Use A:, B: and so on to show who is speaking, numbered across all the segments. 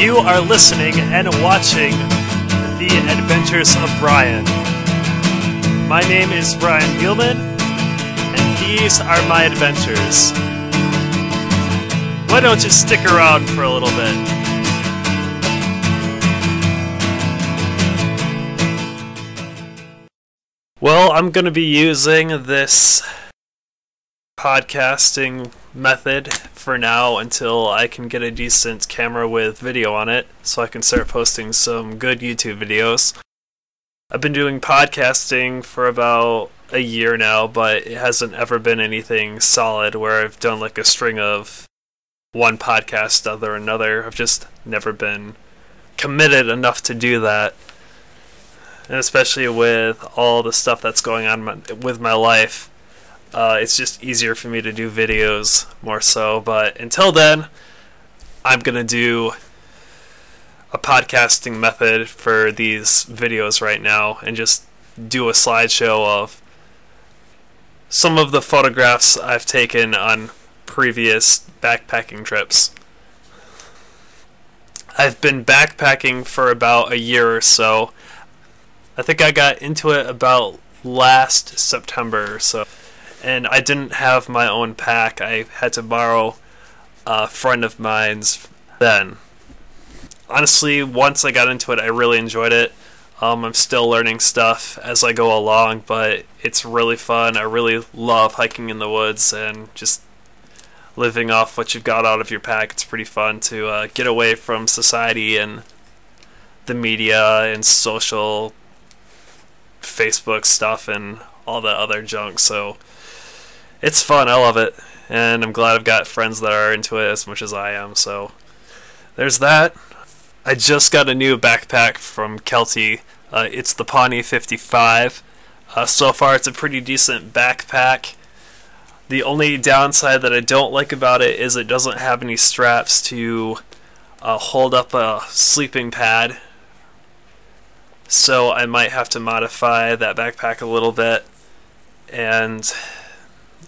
A: You are listening and watching The Adventures of Brian. My name is Brian Dieleman, and these are my adventures. Why don't you stick around for a little bit? Well, I'm going to be using this podcasting method for now until I can get a decent camera with video on it, so I can start posting some good YouTube videos. I've been doing podcasting for about a year now, but it hasn't ever been anything solid where I've done like a string of one podcast after another. I've just never been committed enough to do that. And especially with all the stuff that's going on with my life, it's just easier for me to do videos more so. But until then, I'm going to do a podcasting method for these videos right now and just do a slideshow of some of the photographs I've taken on previous backpacking trips. I've been backpacking for about a year or so. I think I got into it about last September or so, and I didn't have my own pack. I had to borrow a friend of mine's then. Honestly, once I got into it, I really enjoyed it. I'm still learning stuff as I go along, but it's really fun. I really love hiking in the woods and just living off what you've got out of your pack. It's pretty fun to get away from society and the media and social Facebook stuff and all that other junk. So it's fun. I love it, and I'm glad I've got friends that are into it as much as I am. So there's that. I just got a new backpack from Kelty. It's the Pawnee 55. So far it's a pretty decent backpack. The only downside that I don't like about it is it doesn't have any straps to hold up a sleeping pad. So I might have to modify that backpack a little bit. And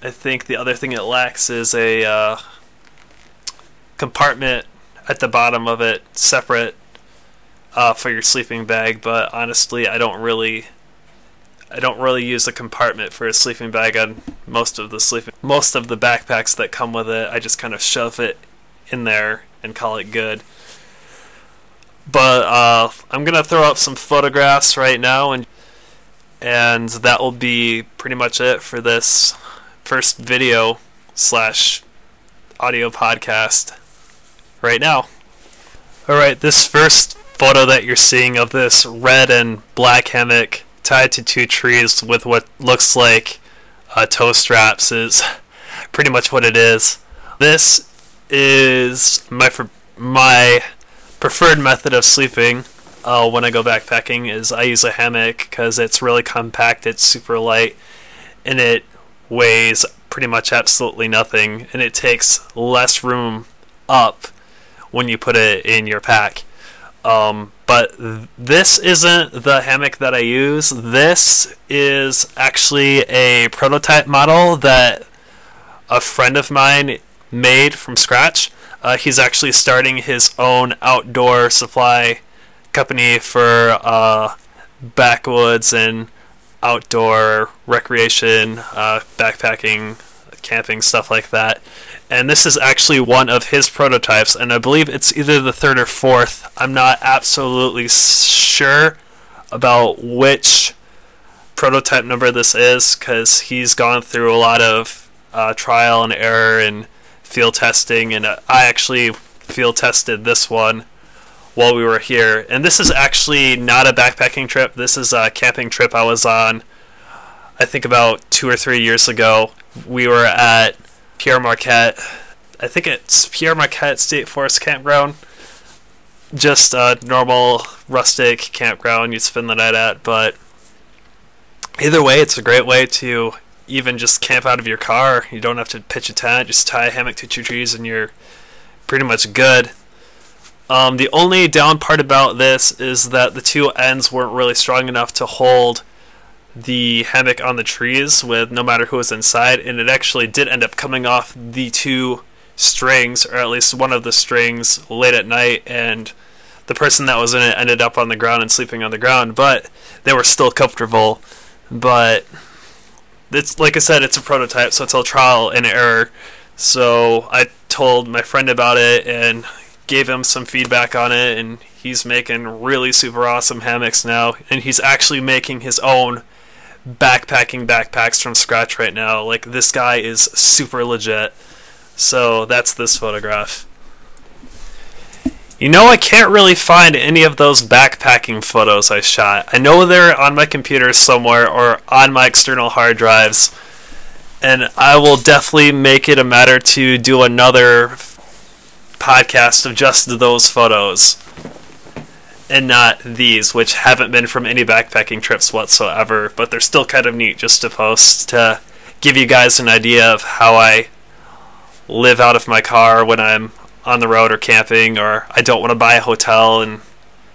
A: I think the other thing it lacks is a compartment at the bottom of it, separate for your sleeping bag. But honestly, I don't really use a compartment for a sleeping bag on most of the backpacks that come with it. I just kind of shove it in there and call it good. But I'm gonna throw up some photographs right now, and that will be pretty much it for this first video / audio podcast right now. Alright, this first photo that you're seeing of this red and black hammock tied to two trees with what looks like toe straps is pretty much what it is. This is my preferred method of sleeping when I go backpacking. Is I use a hammock because it's really compact, it's super light, and it weighs pretty much absolutely nothing, and it takes less room up when you put it in your pack. But this isn't the hammock that I use. This is actually a prototype model that a friend of mine made from scratch. He's actually starting his own outdoor supply company for backwoods and outdoor recreation, backpacking, camping, stuff like that. And this is actually one of his prototypes, and I believe it's either the third or fourth. I'm not absolutely sure about which prototype number this is, because he's gone through a lot of trial and error and field testing, and I actually field tested this one while we were here. And this is actually not a backpacking trip. This is a camping trip I was on, I think about 2 or 3 years ago. We were at Pierre Marquette. I think it's Pierre Marquette State Forest Campground. Just a normal rustic campground you'd spend the night at. But either way, it's a great way to even just camp out of your car. You don't have to pitch a tent, just tie a hammock to 2 trees and you're pretty much good. The only down part about this is that the 2 ends weren't really strong enough to hold the hammock on the trees with no matter who was inside, and it actually did end up coming off the 2 strings, or at least one of the strings, late at night, and the person that was in it ended up on the ground and sleeping on the ground, but they were still comfortable. But it's, like I said, it's a prototype, so it's all trial and error. So I told my friend about it and gave him some feedback on it, and he's making really super awesome hammocks now, and he's actually making his own backpacking backpacks from scratch right now. Like, this guy is super legit. So that's this photograph. You know, I can't really find any of those backpacking photos I shot. I know they're on my computer somewhere or on my external hard drives, and I will definitely make it a matter to do another podcast of just those photos and not these, which haven't been from any backpacking trips whatsoever, but they're still kind of neat just to post to give you guys an idea of how I live out of my car when I'm on the road or camping, or I don't want to buy a hotel and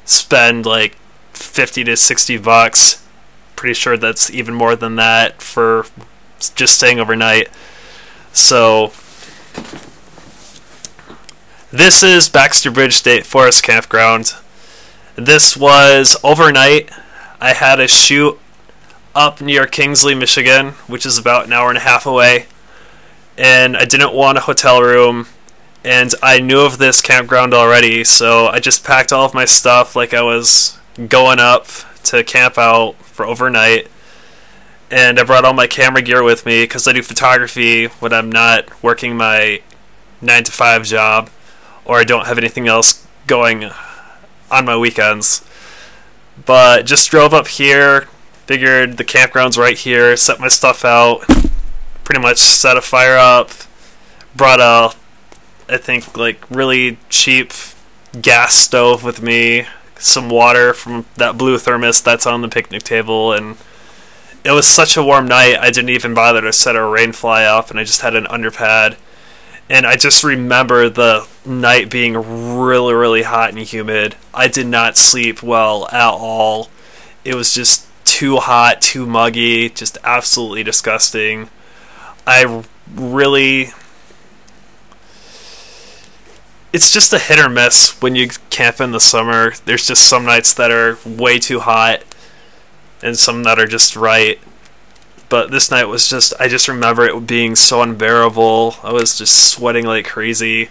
A: spend like $50 to $60. Pretty sure that's even more than that for just staying overnight. So this is Baxter Bridge State Forest Campground. This was overnight. I had a shoot up near Kingsley, Michigan, which is about an hour and a half away, and I didn't want a hotel room, and I knew of this campground already, so I just packed all of my stuff like I was going up to camp out for overnight, and I brought all my camera gear with me because I do photography when I'm not working my 9-to-5 job or I don't have anything else going on my weekends. But just drove up here, figured the campground's right here, set my stuff out, pretty much set a fire up, brought a, I think, like really cheap gas stove with me, some water from that blue thermos that's on the picnic table, and it was such a warm night I didn't even bother to set a rain fly up, and I just had an underpad. And I just remember the night being really, really hot and humid. I did not sleep well at all. It was just too hot, too muggy, just absolutely disgusting. It's just a hit or miss when you camp in the summer. There's just some nights that are way too hot and some that are just right. But this night was just, I just remember it being so unbearable. I was just sweating like crazy.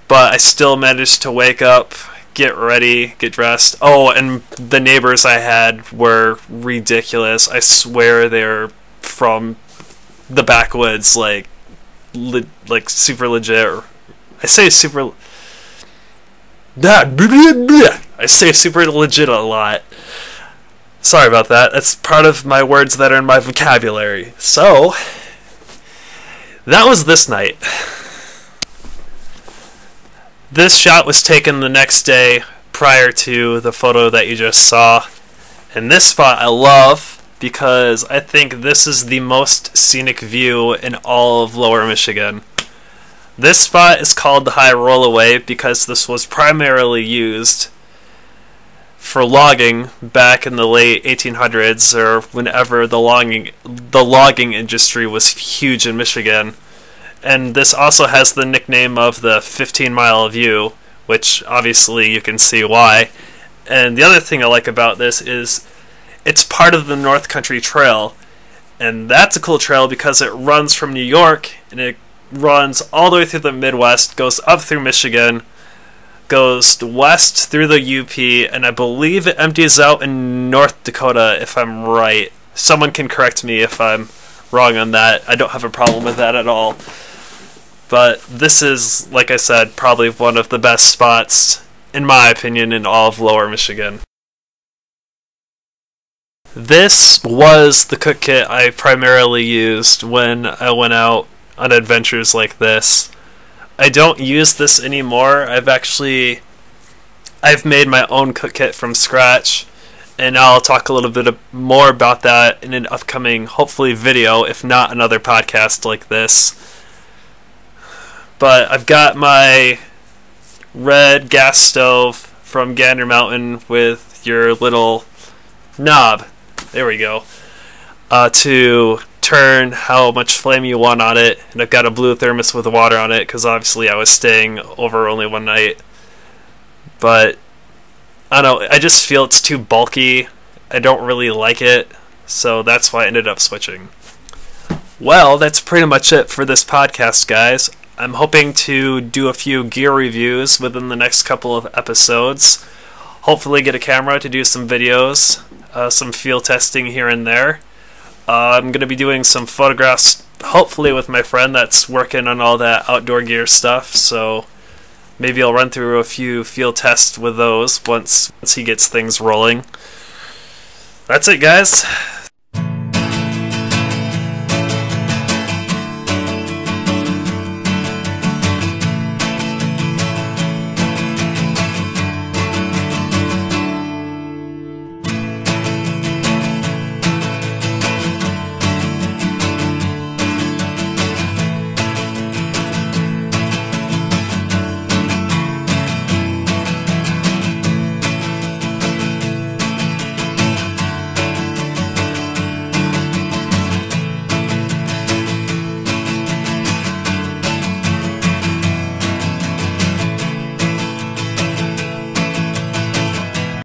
A: But I still managed to wake up, get ready, get dressed. Oh, and the neighbors I had were ridiculous. I swear they're from the backwoods, like super legit. I say super legit a lot. Sorry about that. That's part of my words that are in my vocabulary. So, that was this night. This shot was taken the next day prior to the photo that you just saw. And this spot I love because I think this is the most scenic view in all of Lower Michigan. This spot is called the High Rollaway because this was primarily used for logging back in the late 1800s, or whenever the logging industry was huge in Michigan. And this also has the nickname of the 15-mile view, which obviously you can see why. And the other thing I like about this is it's part of the North Country Trail, and that's a cool trail because it runs from New York and it runs all the way through the Midwest, goes up through Michigan, goes west through the UP, and I believe it empties out in North Dakota, if I'm right. Someone can correct me if I'm wrong on that. I don't have a problem with that at all. But this is, like I said, probably one of the best spots, in my opinion, in all of Lower Michigan. This was the cook kit I primarily used when I went out on adventures like this. I don't use this anymore. I've made my own cook kit from scratch, and I'll talk a little bit more about that in an upcoming, hopefully, video, if not another podcast like this. But I've got my red gas stove from Gander Mountain with your little knob, there we go, to turn how much flame you want on it, and I've got a blue thermos with water on it because obviously I was staying over only one night. But I don't know, I just feel it's too bulky. I don't really like it, so that's why I ended up switching. Well, that's pretty much it for this podcast, guys. I'm hoping to do a few gear reviews within the next couple of episodes. Hopefully get a camera to do some videos, some field testing here and there. I'm going to be doing some photographs, hopefully with my friend that's working on all that outdoor gear stuff, so maybe I'll run through a few field tests with those once he gets things rolling. That's it, guys.